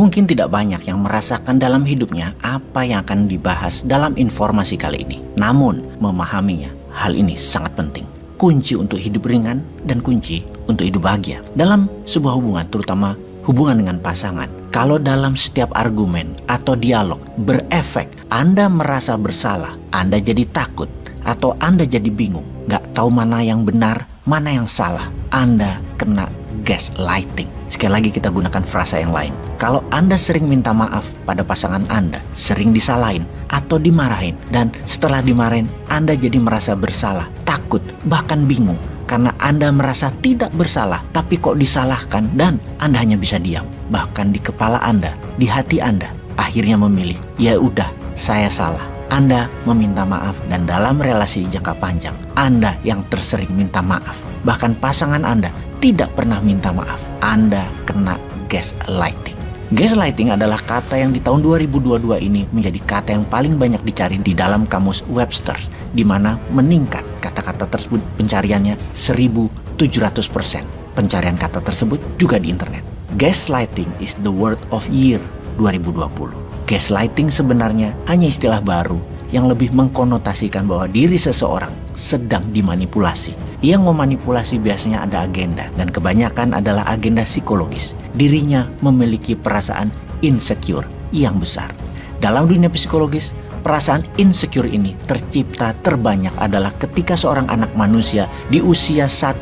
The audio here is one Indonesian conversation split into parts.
Mungkin tidak banyak yang merasakan dalam hidupnya apa yang akan dibahas dalam informasi kali ini. Namun, memahaminya, hal ini sangat penting. Kunci untuk hidup ringan dan kunci untuk hidup bahagia. Dalam sebuah hubungan, terutama hubungan dengan pasangan, kalau dalam setiap argumen atau dialog berefek Anda merasa bersalah, Anda jadi takut, atau Anda jadi bingung, gak tahu mana yang benar, mana yang salah, Anda kena gaslighting. Sekali lagi kita gunakan frasa yang lain. Kalau Anda sering minta maaf pada pasangan Anda, sering disalahin atau dimarahin, dan setelah dimarahin Anda jadi merasa bersalah, takut, bahkan bingung karena Anda merasa tidak bersalah tapi kok disalahkan, dan Anda hanya bisa diam. Bahkan di kepala Anda, di hati Anda akhirnya memilih, ya udah, saya salah. Anda meminta maaf, dan dalam relasi jangka panjang Anda yang tersering minta maaf. Bahkan pasangan Anda tidak pernah minta maaf. Anda kena gaslighting. Gaslighting adalah kata yang di tahun 2022 ini menjadi kata yang paling banyak dicari di dalam kamus Webster, di mana meningkat kata-kata tersebut pencariannya 1.700%. Pencarian kata tersebut juga di internet. Gaslighting is the word of year 2020. Gaslighting sebenarnya hanya istilah baru yang lebih mengkonotasikan bahwa diri seseorang sedang dimanipulasi. Yang memanipulasi biasanya ada agenda, dan kebanyakan adalah agenda psikologis. Dirinya memiliki perasaan insecure yang besar. Dalam dunia psikologis, perasaan insecure ini tercipta terbanyak adalah ketika seorang anak manusia di usia 1-5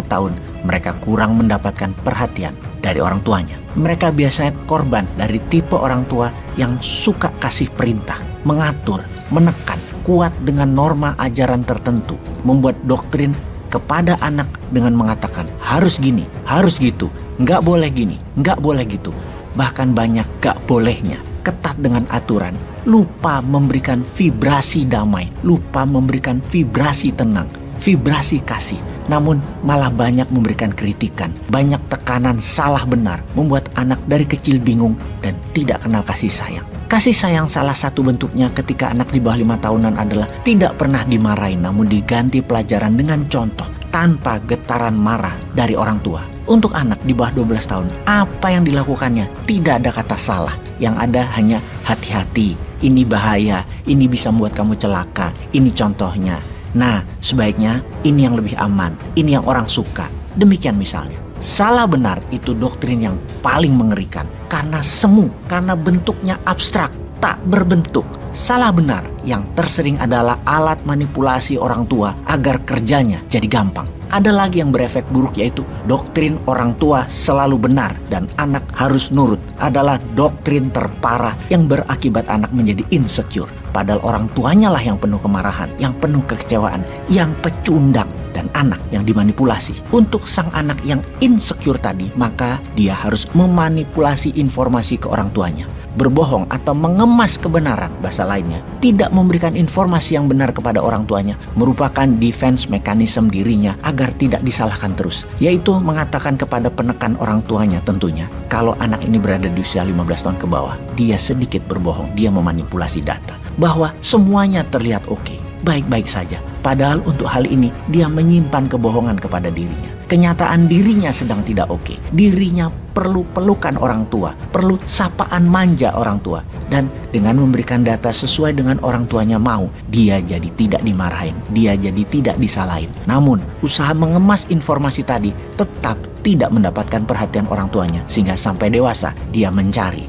tahun, mereka kurang mendapatkan perhatian dari orang tuanya. Mereka biasanya korban dari tipe orang tua yang suka kasih perintah, mengatur, menekan, kuat dengan norma ajaran tertentu, membuat doktrin kepada anak dengan mengatakan harus gini, harus gitu, nggak boleh gini, nggak boleh gitu. Bahkan banyak nggak bolehnya, ketat dengan aturan, lupa memberikan vibrasi damai, lupa memberikan vibrasi tenang, vibrasi kasih. Namun malah banyak memberikan kritikan, banyak tekanan salah benar, membuat anak dari kecil bingung dan tidak kenal kasih sayang. Kasih sayang salah satu bentuknya ketika anak di bawah 5 tahunan adalah tidak pernah dimarahin, namun diganti pelajaran dengan contoh tanpa getaran marah dari orang tua. Untuk anak di bawah 12 tahun, apa yang dilakukannya tidak ada kata salah. Yang ada hanya hati-hati, ini bahaya, ini bisa membuat kamu celaka, ini contohnya. Nah, sebaiknya ini yang lebih aman, ini yang orang suka. Demikian misalnya. Salah benar itu doktrin yang paling mengerikan. Karena semu, karena bentuknya abstrak, tak berbentuk. Salah benar yang tersering adalah alat manipulasi orang tua agar kerjanya jadi gampang. Ada lagi yang berefek buruk, yaitu doktrin orang tua selalu benar dan anak harus nurut. Adalah doktrin terparah yang berakibat anak menjadi insecure. Padahal orang tuanya lah yang penuh kemarahan, yang penuh kekecewaan, yang pecundang. Dan anak yang dimanipulasi. Untuk sang anak yang insecure tadi, maka dia harus memanipulasi informasi ke orang tuanya. Berbohong atau mengemas kebenaran, bahasa lainnya, tidak memberikan informasi yang benar kepada orang tuanya, merupakan defense mechanism dirinya agar tidak disalahkan terus. Yaitu mengatakan kepada penekan orang tuanya tentunya, kalau anak ini berada di usia 15 tahun ke bawah, dia sedikit berbohong, dia memanipulasi data. Bahwa semuanya terlihat oke, baik-baik saja. Padahal untuk hal ini dia menyimpan kebohongan kepada dirinya. Kenyataan dirinya sedang tidak oke. Dirinya perlu pelukan orang tua, perlu sapaan manja orang tua. Dan dengan memberikan data sesuai dengan orang tuanya mau, dia jadi tidak dimarahin, dia jadi tidak disalahin. Namun usaha mengemas informasi tadi tetap tidak mendapatkan perhatian orang tuanya, sehingga sampai dewasa dia mencari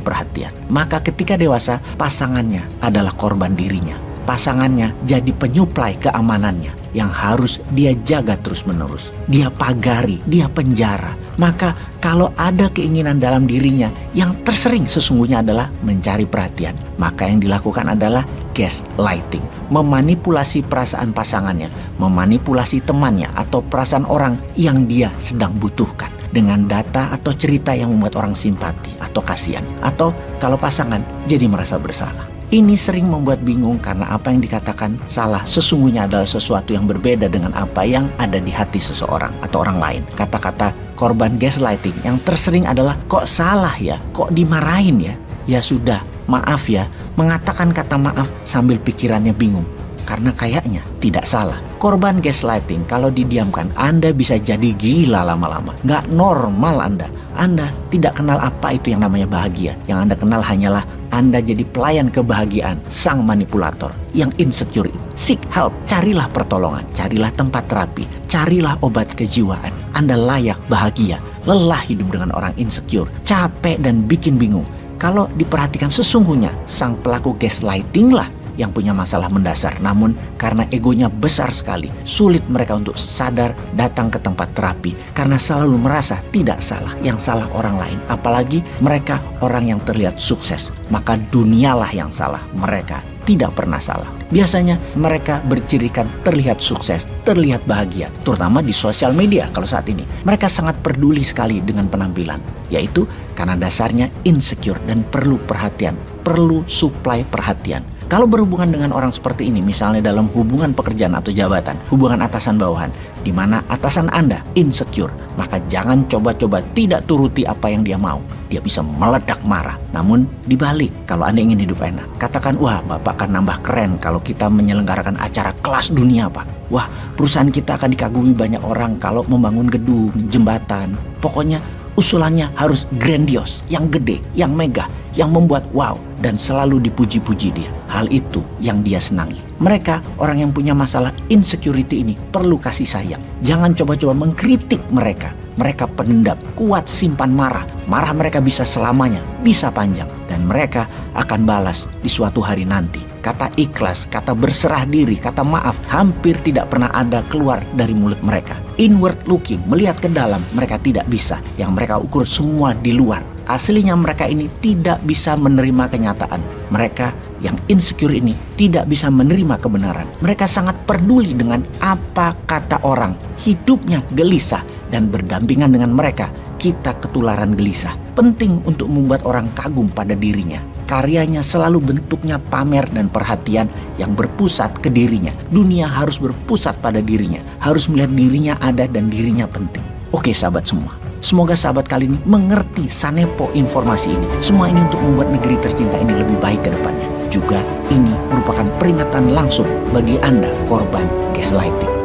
perhatian. Maka ketika dewasa, pasangannya adalah korban dirinya. Pasangannya jadi penyuplai keamanannya yang harus dia jaga terus-menerus. Dia pagari, dia penjara. Maka kalau ada keinginan dalam dirinya yang tersering sesungguhnya adalah mencari perhatian, maka yang dilakukan adalah gaslighting. Memanipulasi perasaan pasangannya, memanipulasi temannya atau perasaan orang yang dia sedang butuhkan. Dengan data atau cerita yang membuat orang simpati atau kasihan. Atau kalau pasangan jadi merasa bersalah. Ini sering membuat bingung karena apa yang dikatakan salah sesungguhnya adalah sesuatu yang berbeda dengan apa yang ada di hati seseorang atau orang lain. Kata-kata korban gaslighting yang tersering adalah kok salah ya, kok dimarahin ya. Ya sudah, maaf ya. Mengatakan kata maaf sambil pikirannya bingung karena kayaknya tidak salah. Korban gaslighting kalau didiamkan, Anda bisa jadi gila lama-lama. Nggak normal Anda. Anda tidak kenal apa itu yang namanya bahagia. Yang Anda kenal hanyalah Anda jadi pelayan kebahagiaan sang manipulator yang insecure. Seek help, carilah pertolongan, carilah tempat terapi, carilah obat kejiwaan. Anda layak bahagia. Lelah hidup dengan orang insecure, capek dan bikin bingung. Kalau diperhatikan sesungguhnya, sang pelaku gaslighting lah yang punya masalah mendasar. Namun karena egonya besar sekali, sulit mereka untuk sadar datang ke tempat terapi. Karena selalu merasa tidak salah, yang salah orang lain. Apalagi mereka orang yang terlihat sukses. Maka dunialah yang salah, mereka tidak pernah salah. Biasanya mereka bercirikan terlihat sukses, terlihat bahagia. Terutama di sosial media kalau saat ini. Mereka sangat peduli sekali dengan penampilan. Yaitu karena dasarnya insecure dan perlu perhatian, perlu suplai perhatian. Kalau berhubungan dengan orang seperti ini, misalnya dalam hubungan pekerjaan atau jabatan, hubungan atasan bawahan, di mana atasan Anda insecure, maka jangan coba-coba tidak turuti apa yang dia mau. Dia bisa meledak marah. Namun dibalik, kalau Anda ingin hidup enak, katakan, wah Bapak akan nambah keren kalau kita menyelenggarakan acara kelas dunia Pak. Wah, perusahaan kita akan dikagumi banyak orang kalau membangun gedung, jembatan. Pokoknya usulannya harus grandios, yang gede, yang megah, yang membuat wow, dan selalu dipuji-puji dia. Hal itu yang dia senangi. Mereka, orang yang punya masalah insecurity ini, perlu kasih sayang. Jangan coba-coba mengkritik mereka. Mereka pendendam, kuat simpan marah. Marah mereka bisa selamanya, bisa panjang. Dan mereka akan balas di suatu hari nanti. Kata ikhlas, kata berserah diri, kata maaf hampir tidak pernah ada keluar dari mulut mereka. Inward looking, melihat ke dalam, mereka tidak bisa. Yang mereka ukur semua di luar. Aslinya mereka ini tidak bisa menerima kenyataan. Mereka yang insecure ini tidak bisa menerima kebenaran. Mereka sangat peduli dengan apa kata orang. Hidupnya gelisah dan berdampingan dengan mereka. Kita ketularan gelisah. Penting untuk membuat orang kagum pada dirinya. Karyanya selalu bentuknya pamer dan perhatian yang berpusat ke dirinya. Dunia harus berpusat pada dirinya. Harus melihat dirinya ada dan dirinya penting. Oke sahabat semua. Semoga sahabat kali ini mengerti sanepo informasi ini. Semua ini untuk membuat negeri tercinta ini lebih baik ke depannya. Juga ini merupakan peringatan langsung bagi Anda korban gaslighting.